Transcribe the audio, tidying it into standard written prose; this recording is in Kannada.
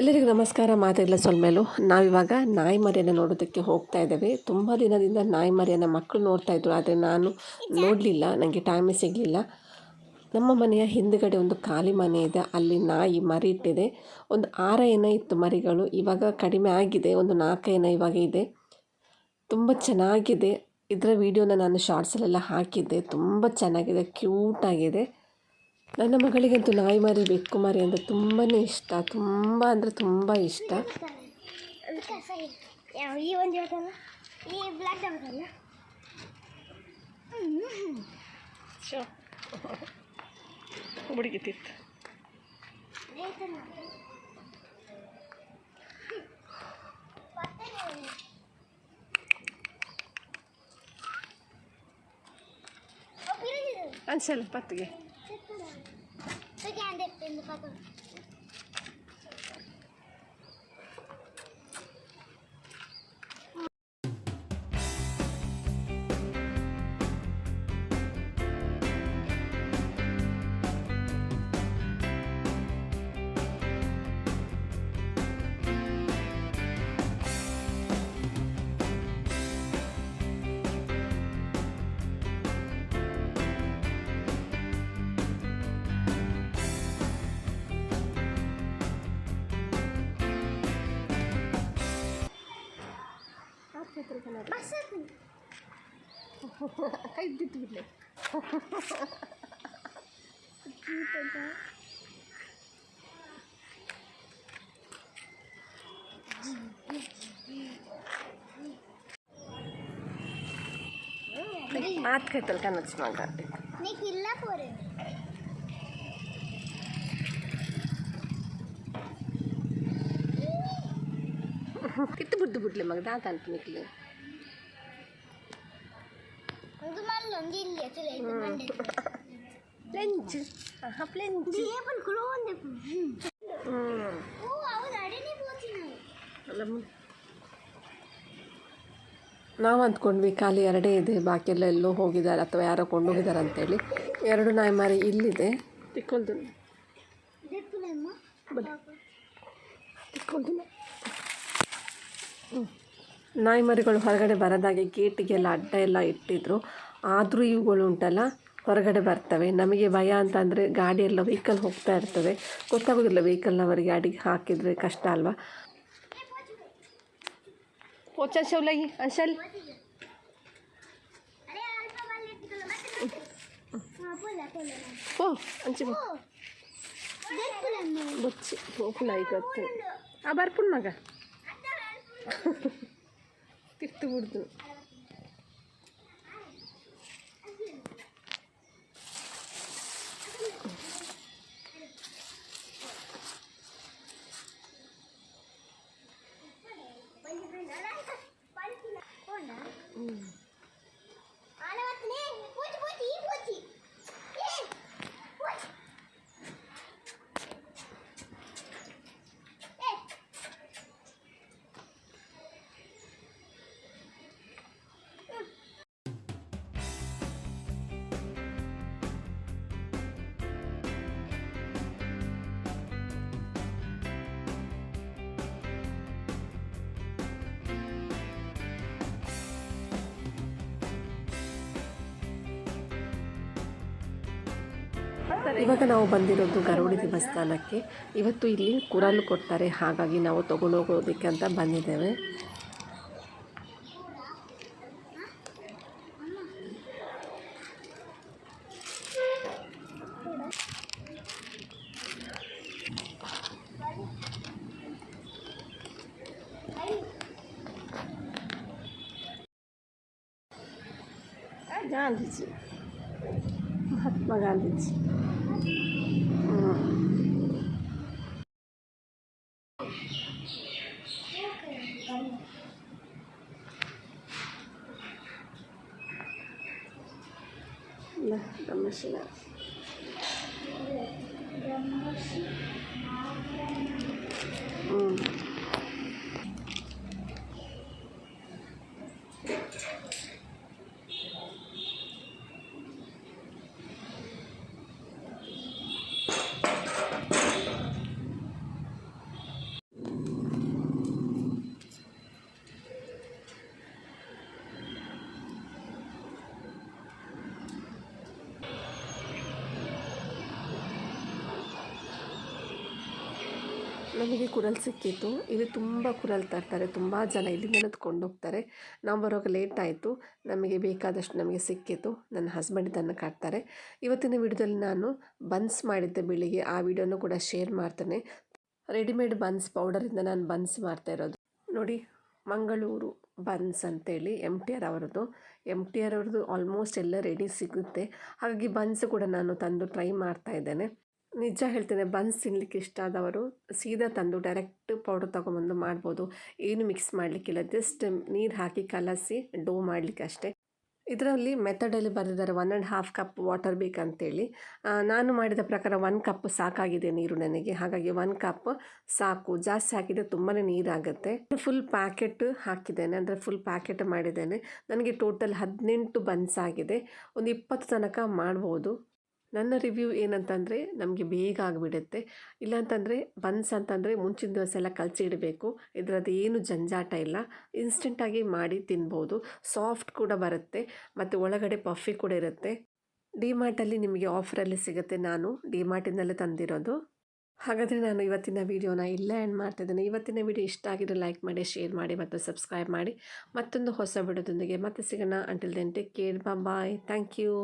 ಎಲ್ಲರಿಗೂ ನಮಸ್ಕಾರ. ಮಾತೆಗಳ ಸೊಲ್ಮೇಲು ನಾವಿವಾಗ ನಾಯಿ ಮರಿಯನ್ನು ನೋಡೋದಕ್ಕೆ ಹೋಗ್ತಾ ಇದ್ದೇವೆ. ತುಂಬ ದಿನದಿಂದ ನಾಯಿ ಮರಿಯನ್ನು ಮಕ್ಕಳು ನೋಡ್ತಾಯಿದ್ರು, ಆದರೆ ನಾನು ನೋಡಲಿಲ್ಲ, ನನಗೆ ಟೈಮೇ ಸಿಗಲಿಲ್ಲ. ನಮ್ಮ ಮನೆಯ ಹಿಂದುಗಡೆ ಒಂದು ಖಾಲಿ ಮನೆ ಇದೆ, ಅಲ್ಲಿ ನಾಯಿ ಮರಿ ಇಟ್ಟಿದೆ. ಒಂದು 6 ಏನೋ ಇತ್ತು ಮರಿಗಳು, ಇವಾಗ ಕಡಿಮೆ ಆಗಿದೆ, ಒಂದು 4 ಏನೋ ಇವಾಗ ಇದೆ. ತುಂಬ ಚೆನ್ನಾಗಿದೆ. ಇದರ ವಿಡಿಯೋನ ನಾನು ಶಾರ್ಟ್ಸಲ್ಲೆಲ್ಲ ಹಾಕಿದ್ದೆ. ತುಂಬ ಚೆನ್ನಾಗಿದೆ, ಕ್ಯೂಟಾಗಿದೆ. ನನ್ನ ಮಗಳಿಗಂತೂ ನಾಯಿ ಮರಿ ಬೆಕ್ಕು ಮರಿ ಅಂದರೆ ತುಂಬಾ ಇಷ್ಟ, ತುಂಬ ಅಂದರೆ ತುಂಬ ಇಷ್ಟ. ಹುಡುಗಿತಿತ್ತು ಅನ್ಸಲ್ಲ ಪತ್ತಿಗೆ ಕೈ ಬಿಟ್ಟು ಬಿಡ್ಲೆ. ಮಾತು ಕೈತಲ್ ಕನ್ನಡ ಮಾತಾಡ್ತಿ ಕಿತ್ತು ಬಿದ್ದು ಬಿಡ್ಲೆ ಮಗ ದಾತ ಅಂತ ನಿಕ್ಲಿ. ನಾವು ಅಂದ್ಕೊಂಡ್ವಿ ಖಾಲಿ 2 ಇದೆ, ಬಾಕಿ ಎಲ್ಲ ಎಲ್ಲೋ ಹೋಗಿದ್ದಾರೆ ಅಥವಾ ಯಾರೋ ಕೊಂಡೋಗಿದ್ದಾರೆ ಅಂತೇಳಿ. 2 ನಾಯಿ ಮರಿ ಇಲ್ಲಿದೆ. ತಿಕ್ಕೊಳ್ದು ನಾಯಿ ಮರಿಗಳು ಹೊರಗಡೆ ಬರೋದಾಗೆ ಗೇಟಿಗೆಲ್ಲ ಅಡ್ಡ ಎಲ್ಲ ಇಟ್ಟಿದ್ರು. ಆದರೂ ಇವುಗಳು ಉಂಟಲ್ಲ ಹೊರಗಡೆ ಬರ್ತವೆ. ನಮಗೆ ಭಯ ಅಂತಂದರೆ ಗಾಡಿ ಎಲ್ಲ ವೆಹಿಕಲ್ ಹೋಗ್ತಾ ಇರ್ತವೆ, ಗೊತ್ತಾಗೋದಿಲ್ಲ ವೆಹಿಕಲ್ನವರಿಗೆ ಅಡಿಗೆ ಹಾಕಿದರೆ ಕಷ್ಟ ಅಲ್ವಾ. ಶೌಲಗಿ ಅನ್ಸಲ್ ಓ ಅಂಚಿ ಬಚ್ಚಿ ಹೋಗ್ಲ ಈಗತ್ತು ಬರ್ಪುಣ್ ಮಗ ತಿರ್ತು ಬಿಡ್ದು. ಇವಾಗ ನಾವು ಬಂದಿರೋದು ಗರುಡಿ ದೇವಸ್ಥಾನಕ್ಕೆ. ಇವತ್ತು ಇಲ್ಲಿ ಕುರಾಲು ಕೊಡ್ತಾರೆ, ಹಾಗಾಗಿ ನಾವು ತಗೊಂಡೋಗೋದಕ್ಕೆ ಅಂತ ಬಂದಿದ್ದೇವೆ. ಗಾಂಧೀಜಿ, ಮಹಾತ್ಮ ಗಾಂಧೀಜಿ. ಬ್ರಹ್ಮಶಿಲ ನಮಗೆ ಕುರಲ್ ಸಿಕ್ಕಿತ್ತು. ಇಲ್ಲಿ ತುಂಬ ಕುರಲ್ ತರ್ತಾರೆ, ತುಂಬ ಜನ ಇಲ್ಲಿಂದಲೇ ಕೊಂಡೋಗ್ತಾರೆ. ನಾವು ಬರುವಾಗ ಲೇಟ್ ಆಯಿತು, ನಮಗೆ ಬೇಕಾದಷ್ಟು ನಮಗೆ ಸಿಕ್ಕಿತ್ತು. ನನ್ನ ಹಸ್ಬೆಂಡ್ ಇದನ್ನು ಕಟ್ತಾರೆ. ಇವತ್ತಿನ ವಿಡಿಯೋದಲ್ಲಿ ನಾನು ಬನ್ಸ್ ಮಾಡಿದ್ದೆ ಬೆಳಿಗ್ಗೆ, ಆ ವಿಡಿಯೋನು ಕೂಡ ಶೇರ್ ಮಾಡ್ತೇನೆ. ರೆಡಿಮೇಡ್ ಬನ್ಸ್ ಪೌಡರಿಂದ ನಾನು ಬನ್ಸ್ ಮಾಡ್ತಾ ಇರೋದು ನೋಡಿ. ಮಂಗಳೂರು ಬನ್ಸ್ ಅಂತೇಳಿ MTR ಅವರದ್ದು. MTR ಅವ್ರದ್ದು ಆಲ್ಮೋಸ್ಟ್ ಎಲ್ಲ ರೆಡಿ ಸಿಗುತ್ತೆ. ಹಾಗಾಗಿ ಬನ್ಸ್ ಕೂಡ ನಾನು ತಂದು ಟ್ರೈ ಮಾಡ್ತಾ ಇದ್ದೇನೆ. ನಿಜ ಹೇಳ್ತೇನೆ, ಬನ್ಸ್ ತಿನ್ನಲಿಕ್ಕೆ ಇಷ್ಟ ಆದವರು ಸೀದಾ ತಂದು ಡೈರೆಕ್ಟ್ ಪೌಡರ್ ತೊಗೊಂಬಂದು ಮಾಡ್ಬೋದು. ಏನು ಮಿಕ್ಸ್ ಮಾಡಲಿಕ್ಕಿಲ್ಲ, ಜಸ್ಟ್ ನೀರು ಹಾಕಿ ಕಲಸಿ ಡೋ ಮಾಡಲಿಕ್ಕೆ ಅಷ್ಟೇ. ಇದರಲ್ಲಿ ಮೆಥಡಲ್ಲಿ ಬರೆದಿದ್ದಾರೆ 1.5 ಕಪ್ ವಾಟರ್ ಬೇಕಂತೇಳಿ. ನಾನು ಮಾಡಿದ ಪ್ರಕಾರ 1 ಕಪ್ ಸಾಕಾಗಿದೆ ನೀರು ನನಗೆ. ಹಾಗಾಗಿ 1 ಕಪ್ ಸಾಕು. ಜಾಸ್ತಿ ಹಾಕಿದರೆ ತುಂಬಾ ನೀರಾಗುತ್ತೆ. ಫುಲ್ ಪ್ಯಾಕೆಟ್ ಹಾಕಿದ್ದೇನೆ, ಅಂದರೆ ಫುಲ್ ಪ್ಯಾಕೆಟ್ ಮಾಡಿದ್ದೇನೆ. ನನಗೆ ಟೋಟಲ್ 18 ಬನ್ಸ್ ಆಗಿದೆ. ಒಂದು 20 ತನಕ ಮಾಡ್ಬೋದು. ನನ್ನ ರಿವ್ಯೂ ಏನಂತಂದರೆ, ನಮಗೆ ಬೇಗ ಆಗಿಬಿಡುತ್ತೆ. ಇಲ್ಲಾಂತಂದರೆ ಬನ್ಸ್ ಅಂತಂದರೆ ಮುಂಚಿನ ದಿವಸ ಎಲ್ಲ ಕಲಸಿ ಇಡಬೇಕು. ಇದರದ್ದು ಏನು ಜಂಜಾಟ ಇಲ್ಲ, ಇನ್ಸ್ಟೆಂಟಾಗಿ ಮಾಡಿ ತಿನ್ಬೋದು. ಸಾಫ್ಟ್ ಕೂಡ ಬರುತ್ತೆ ಮತ್ತು ಒಳಗಡೆ ಪಫಿ ಕೂಡ ಇರುತ್ತೆ. ಡಿಮಾರ್ಟಲ್ಲಿ ನಿಮಗೆ ಆಫರಲ್ಲಿ ಸಿಗುತ್ತೆ. ನಾನು ಡಿಮಾರ್ಟಿಂದಲೇ ತಂದಿರೋದು. ಹಾಗಾದರೆ ನಾನು ಇವತ್ತಿನ ವೀಡಿಯೋನ ಇಲ್ಲೇ ಎಂಡ್ ಮಾಡ್ತಿದ್ದೇನೆ. ಇವತ್ತಿನ ವೀಡಿಯೋ ಇಷ್ಟ ಆಗಿದ್ರೆ ಲೈಕ್ ಮಾಡಿ, ಶೇರ್ ಮಾಡಿ ಮತ್ತು ಸಬ್ಸ್ಕ್ರೈಬ್ ಮಾಡಿ. ಮತ್ತೊಂದು ಹೊಸ ವಿಡಿಯೋದೊಂದಿಗೆ ಮತ್ತೆ ಸಿಗೋಣ. Until then take care, bye. Thank you.